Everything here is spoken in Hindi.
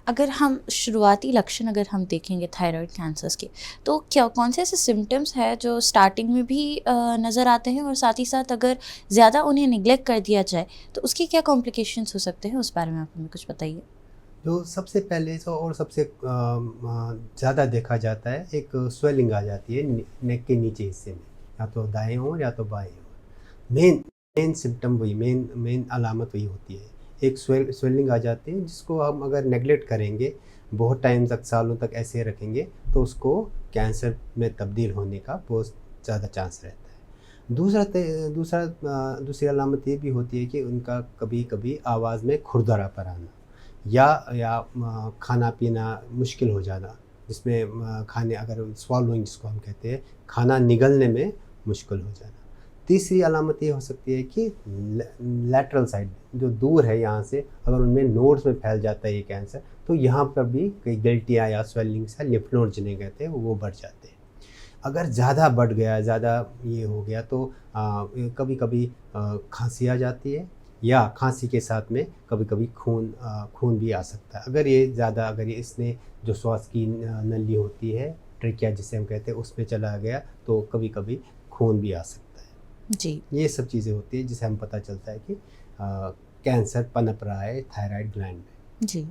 अगर हम शुरुआती लक्षण अगर हम देखेंगे थायराइड कैंसर्स के, तो क्या कौन से ऐसे सिम्पटम्स हैं जो स्टार्टिंग में भी नज़र आते हैं, और साथ ही साथ अगर ज़्यादा उन्हें निग्लेक्ट कर दिया जाए तो उसके क्या कॉम्प्लिकेशंस हो सकते हैं? उस बारे में आप हमें कुछ बताइए। जो सबसे पहले तो और सबसे ज़्यादा देखा जाता है, एक स्वेलिंग आ जाती है नेक के नीचे हिस्से में, या तो दाएं ओर या तो बाएं ओर। मेन मेन सिम्टम वही, मेन मेन अलामत वही होती है। एक स्वेलिंग आ जाती है, जिसको हम अगर नेगलेक्ट करेंगे, बहुत टाइम तक, सालों तक ऐसे रखेंगे, तो उसको कैंसर में तब्दील होने का बहुत ज़्यादा चांस रहता है। दूसरी अलामत ये भी होती है कि उनका कभी कभी आवाज़ में खुरदरापन आना, या खाना पीना मुश्किल हो जाना, जिसमें खाने, अगर स्वॉलोइंग जिसको हम कहते हैं, खाना निगलने में मुश्किल हो जाना। तीसरी अलामत ये हो सकती है कि लैटरल साइड, जो दूर है यहाँ से, अगर उनमें नोड्स में फैल जाता है ये कैंसर, तो यहाँ पर भी कई गिल्टियाँ या स्वेलिंग्स या लिम्फ नोड जिन्हें कहते हैं, वो बढ़ जाते हैं। अगर ज़्यादा बढ़ गया, ज़्यादा ये हो गया, तो कभी कभी खांसी आ जाती है, या खांसी के साथ में कभी कभी खून भी आ सकता है। अगर ये ज़्यादा, अगर ये इसने जो श्वास की नली होती है, ट्रिकिया जिसे हम कहते हैं, उसमें चला गया, तो कभी कभी खून भी आ सकता है। जी। ये सब चीज़ें होती है जिससे हम पता चलता है कि कैंसर पनप रहा है थायराइड ग्लैंड में। जी।